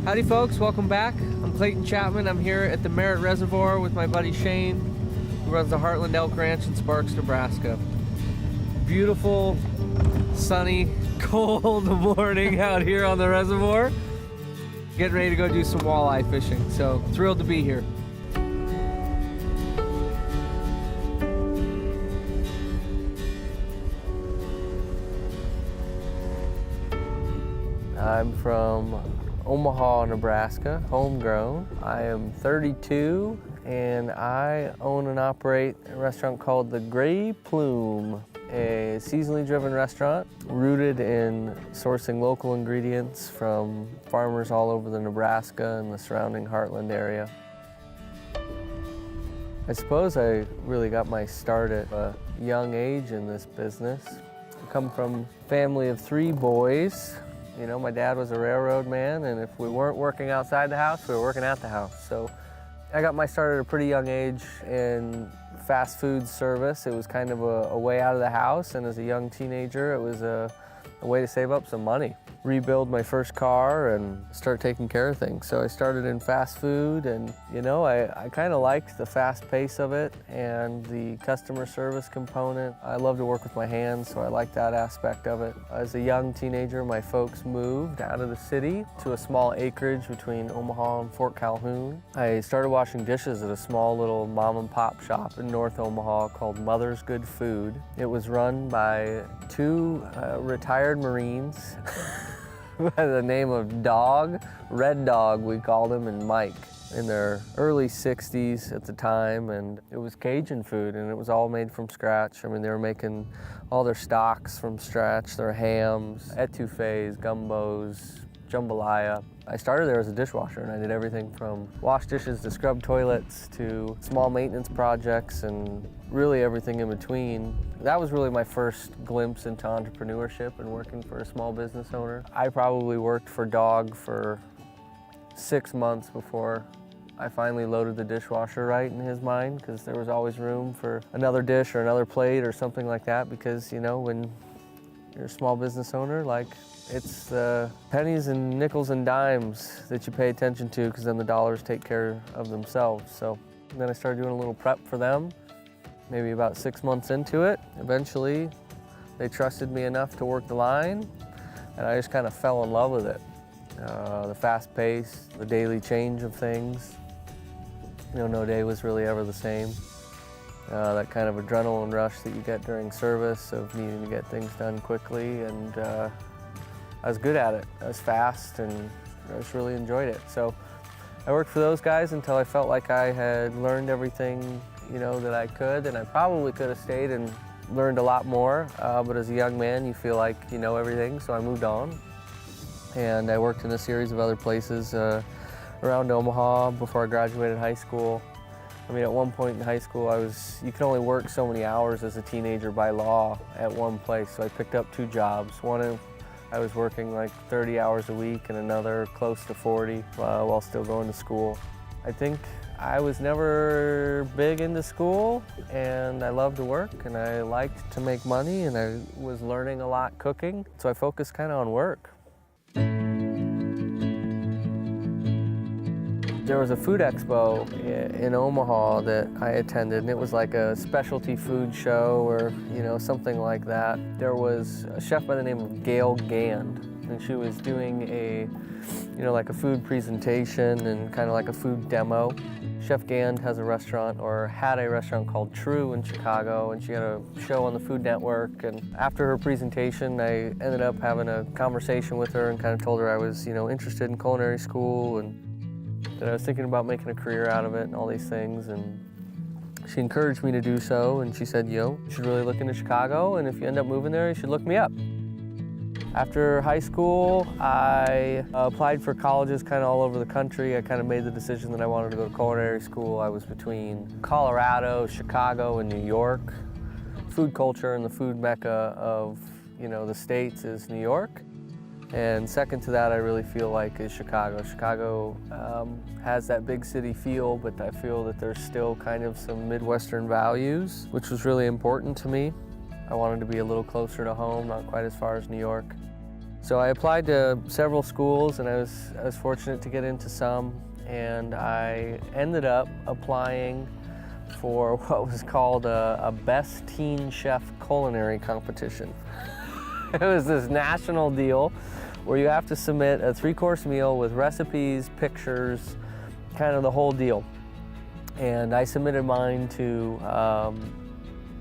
Howdy folks, welcome back. I'm Clayton Chapman. I'm here at the Merritt reservoir with my buddy Shane, who runs the Heartland Elk Ranch in Sparks, Nebraska. Beautiful, sunny, cold morning out here on the reservoir. Getting ready to go do some walleye fishing, so thrilled to be here. I'm from Omaha, Nebraska, homegrown. I am 32 and I own and operate a restaurant called the Gray Plume, a seasonally driven restaurant rooted in sourcing local ingredients from farmers all over the Nebraska and the surrounding Heartland area. I suppose I really got my start at a young age in this business. I come from a family of 3 boys. You know, my dad was a railroad man, and if we weren't working outside the house, we were working at the house. So I got my start at a pretty young age in fast food service. It was kind of a way out of the house, and as a young teenager, it was a way to save up some money. Rebuild my first car and start taking care of things. So I started in fast food, and you know, I kind of liked the fast pace of it and the customer service component. I love to work with my hands, so I like that aspect of it. As a young teenager, my folks moved out of the city to a small acreage between Omaha and Fort Calhoun. I started washing dishes at a small little mom and pop shop in North Omaha called Mother's Good Food. It was run by 2 retired Marines by the name of Dog, Red Dog we called him, and Mike, in their early 60s at the time, and it was Cajun food, and it was all made from scratch. I mean, they were making all their stocks from scratch, their hams, etouffees, gumbos, jambalaya. I started there as a dishwasher, and I did everything from wash dishes to scrub toilets to small maintenance projects and really everything in between. That was really my first glimpse into entrepreneurship and working for a small business owner. I probably worked for Dog for 6 months before I finally loaded the dishwasher right in his mind, because there was always room for another dish or another plate or something like that, because you know, when you're a small business owner, like, it's the pennies and nickels and dimes that you pay attention to, because then the dollars take care of themselves. So then I started doing a little prep for them, maybe about 6 months into it. Eventually, they trusted me enough to work the line, and I just kind of fell in love with it. The fast pace, the daily change of things. You know, no day was really ever the same. That kind of adrenaline rush that you get during service of needing to get things done quickly, and I was good at it. I was fast, and I just really enjoyed it. So I worked for those guys until I felt like I had learned everything, you know, that I could, and I probably could have stayed and learned a lot more, but as a young man, you feel like you know everything, so I moved on. And I worked in a series of other places around Omaha before I graduated high school. I mean, at one point in high school, you could only work so many hours as a teenager by law at one place, so I picked up 2 jobs. One, I was working like 30 hours a week, and another close to 40 while still going to school. I think I was never big into school, and I loved to work, and I liked to make money, and I was learning a lot cooking, so I focused kind of on work. There was a food expo in Omaha that I attended, and it was like a specialty food show or, you know, something like that. There was a chef by the name of Gail Gand, and she was doing like a food presentation and kind of like a food demo. Chef Gand has a restaurant, or had a restaurant called True in Chicago, and she had a show on the Food Network. And after her presentation, I ended up having a conversation with her and kind of told her I was, you know, interested in culinary school, and that I was thinking about making a career out of it and all these things. And she encouraged me to do so, and she said, you know, you should really look into Chicago, and if you end up moving there, you should look me up. After high school, I applied for colleges kind of all over the country. I kind of made the decision that I wanted to go to culinary school. I was between Colorado, Chicago, and New York. Food culture and the food mecca of, you know, the States is New York. And second to that, I really feel like, is Chicago. Chicago has that big city feel, but I feel that there's still kind of some Midwestern values, which was really important to me. I wanted to be a little closer to home, not quite as far as New York. So I applied to several schools, and I was fortunate to get into some, and I ended up applying for what was called a Best Teen Chef Culinary competition. It was this national deal where you have to submit a 3-course meal with recipes, pictures, kind of the whole deal. And I submitted mine to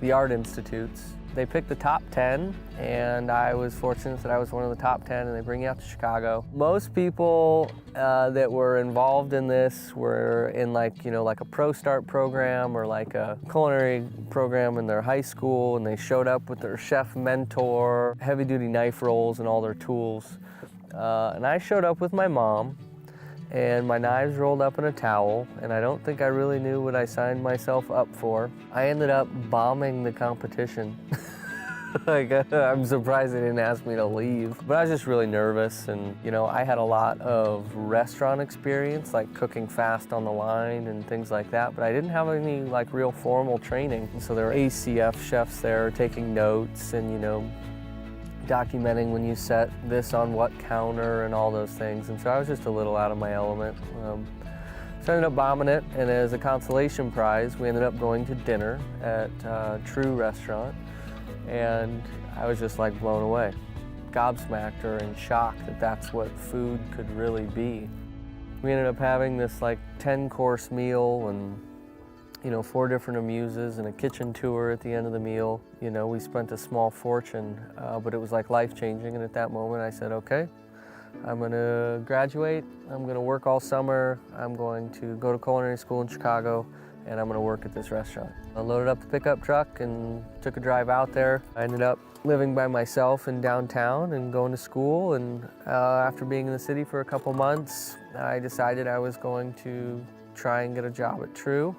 the art institutes. They picked the top 10, and I was fortunate that I was one of the top 10, and they bring you out to Chicago. Most people that were involved in this were in like a Pro Start program or like a culinary program in their high school, and they showed up with their chef mentor, heavy-duty knife rolls and all their tools. And I showed up with my mom, and my knives rolled up in a towel, and I don't think I really knew what I signed myself up for. I ended up bombing the competition. I'm surprised they didn't ask me to leave. But I was just really nervous, and I had a lot of restaurant experience, like cooking fast on the line and things like that, but I didn't have any like real formal training. And so there were ACF chefs there taking notes and documenting when you set this on what counter and all those things. And so I was just a little out of my element. So I ended up bombing it, and as a consolation prize, we ended up going to dinner at True Restaurant, and I was just like blown away, gobsmacked or in shock that that's what food could really be. We ended up having this like 10-course meal and 4 different amuses and a kitchen tour at the end of the meal. We spent a small fortune, but it was like life-changing, and at that moment I said, okay, I'm gonna graduate, I'm gonna work all summer, I'm going to go to culinary school in Chicago, and I'm gonna work at this restaurant. I loaded up the pickup truck and took a drive out there. I ended up living by myself in downtown and going to school, and after being in the city for a couple months, I decided I was going to try and get a job at True.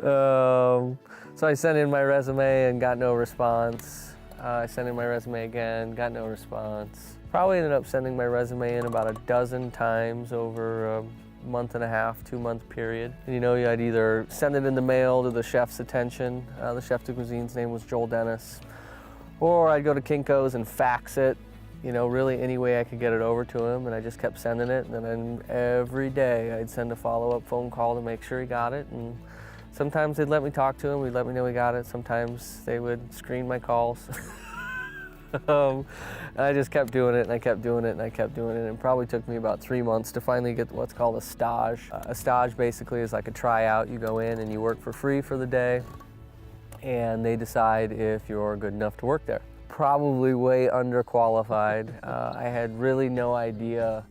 So I sent in my resume and got no response. I sent in my resume again, got no response. Probably ended up sending my resume in about a dozen times over a month and a half, 2-month period. And I'd either send it in the mail to the chef's attention. The chef de cuisine's name was Joel Dennis. Or I'd go to Kinko's and fax it. Really any way I could get it over to him, and I just kept sending it, and then every day I'd send a follow-up phone call to make sure he got it, and sometimes they'd let me talk to him, we'd let me know he got it, sometimes they would screen my calls. And I just kept doing it, and I kept doing it, and I kept doing it, and it probably took me about 3 months to finally get what's called a stage. A stage basically is like a tryout. You go in and you work for free for the day, and they decide if you're good enough to work there. Probably way underqualified. I had really no idea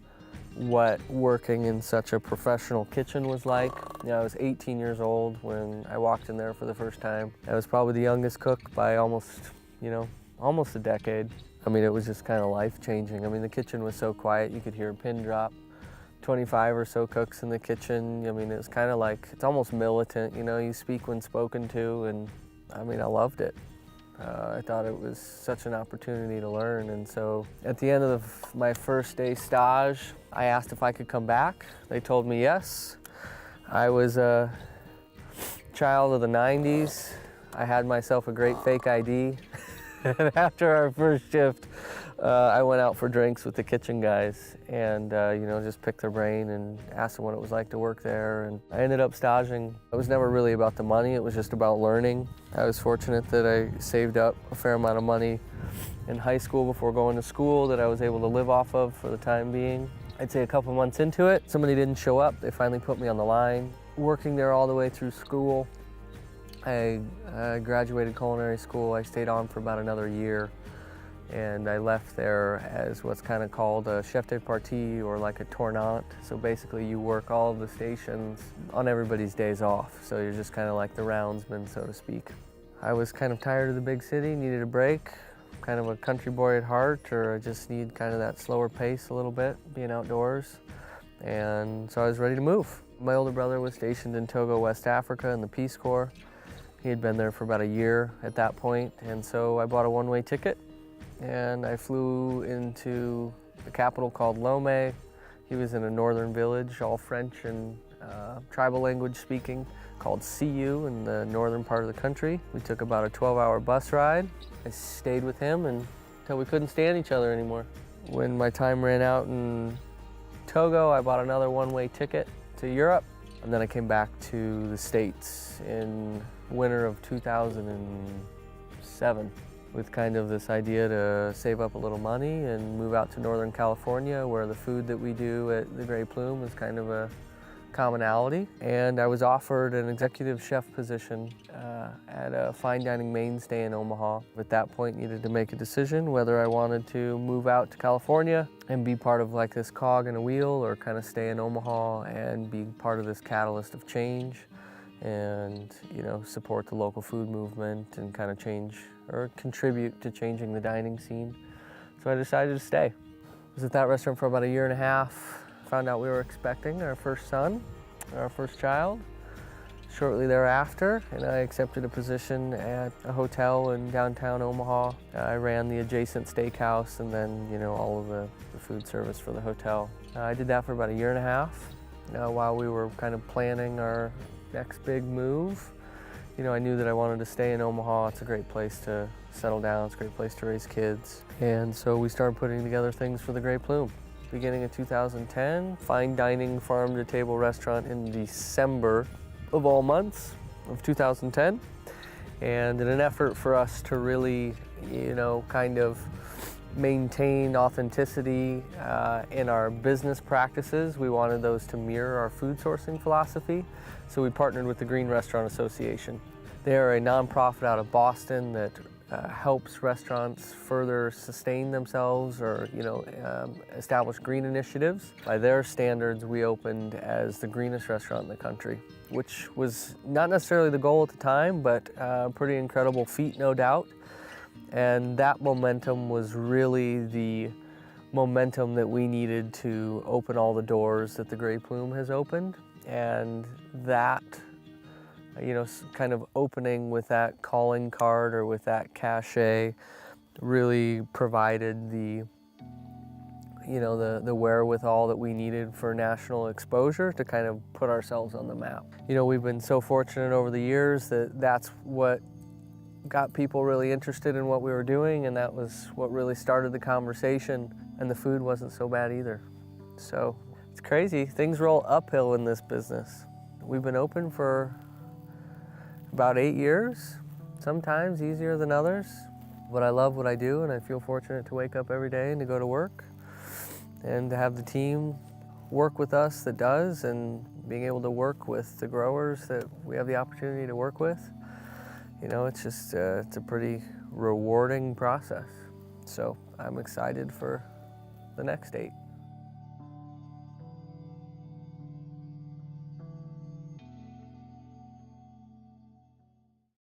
what working in such a professional kitchen was like. I was 18 years old when I walked in there for the first time. I was probably the youngest cook by almost a decade. It was just kind of life-changing. The kitchen was so quiet, you could hear a pin drop. 25 or so cooks in the kitchen. It was kind of like, it's almost militant, you speak when spoken to, and I loved it. I thought it was such an opportunity to learn, and so at the end of my first day stage, I asked if I could come back. They told me yes. I was a child of the 90s. I had myself a great fake ID. And after our first shift, I went out for drinks with the kitchen guys and just picked their brain and asked them what it was like to work there. And I ended up staging. It was never really about the money, it was just about learning. I was fortunate that I saved up a fair amount of money in high school before going to school that I was able to live off of for the time being. I'd say a couple months into it, somebody didn't show up. They finally put me on the line. Working there all the way through school, I graduated culinary school. I stayed on for about another year, and I left there as what's kind of called a chef de partie, or like a tournant. So basically you work all of the stations on everybody's days off. So you're just kind of like the roundsman, so to speak. I was kind of tired of the big city, needed a break. Kind of a country boy at heart, or I just need kind of that slower pace a little bit, being outdoors. And so I was ready to move. My older brother was stationed in Togo, West Africa in the Peace Corps. He had been there for about a year at that point, and so I bought a one-way ticket and I flew into the capital called Lomé. He was in a northern village, all French and tribal language speaking, called CU in the northern part of the country. We took about a 12-hour bus ride. I stayed with him, and until we couldn't stand each other anymore. When my time ran out in Togo, I bought another one-way ticket to Europe, and then I came back to the States in winter of 2007 with kind of this idea to save up a little money and move out to Northern California, where the food that we do at the Gray Plume is kind of a commonality. And I was offered an executive chef position at a fine dining mainstay in Omaha. At that point, needed to make a decision whether I wanted to move out to California and be part of like this cog in a wheel, or kind of stay in Omaha and be part of this catalyst of change and, you know, support the local food movement and kind of change or contribute to changing the dining scene. So I decided to stay. I was at that restaurant for about a year and a half. Found out we were expecting our first son, our first child, shortly thereafter, and I accepted a position at a hotel in downtown Omaha. I ran the adjacent steakhouse and then, you know, all of the food service for the hotel. I did that for about a year and a half while we were kind of planning our next big move. You know, I knew that I wanted to stay in Omaha. It's a great place to settle down. It's a great place to raise kids. And so we started putting together things for the Gray Plume. Beginning of 2010, fine dining farm-to-table restaurant in December of all months of 2010. And in an effort for us to really, you know, kind of maintain authenticity in our business practices, we wanted those to mirror our food sourcing philosophy. So we partnered with the Green Restaurant Association. They are a nonprofit out of Boston that helps restaurants further sustain themselves or, you know, establish green initiatives. By their standards, we opened as the greenest restaurant in the country, which was not necessarily the goal at the time, but a pretty incredible feat, no doubt. And that momentum was really the momentum that we needed to open all the doors that the Gray Plume has opened. And that, you know, kind of opening with that calling card or with that cachet really provided the, you know, the wherewithal that we needed for national exposure to kind of put ourselves on the map. You know, we've been so fortunate over the years that that's what got people really interested in what we were doing, and that was what really started the conversation, and the food wasn't so bad either. So it's crazy, things roll uphill in this business. We've been open for about 8 years, sometimes easier than others. But I love what I do, and I feel fortunate to wake up every day and to go to work and to have the team work with us that does, and being able to work with the growers that we have the opportunity to work with. You know, it's just, it's a pretty rewarding process. So I'm excited for the next 8.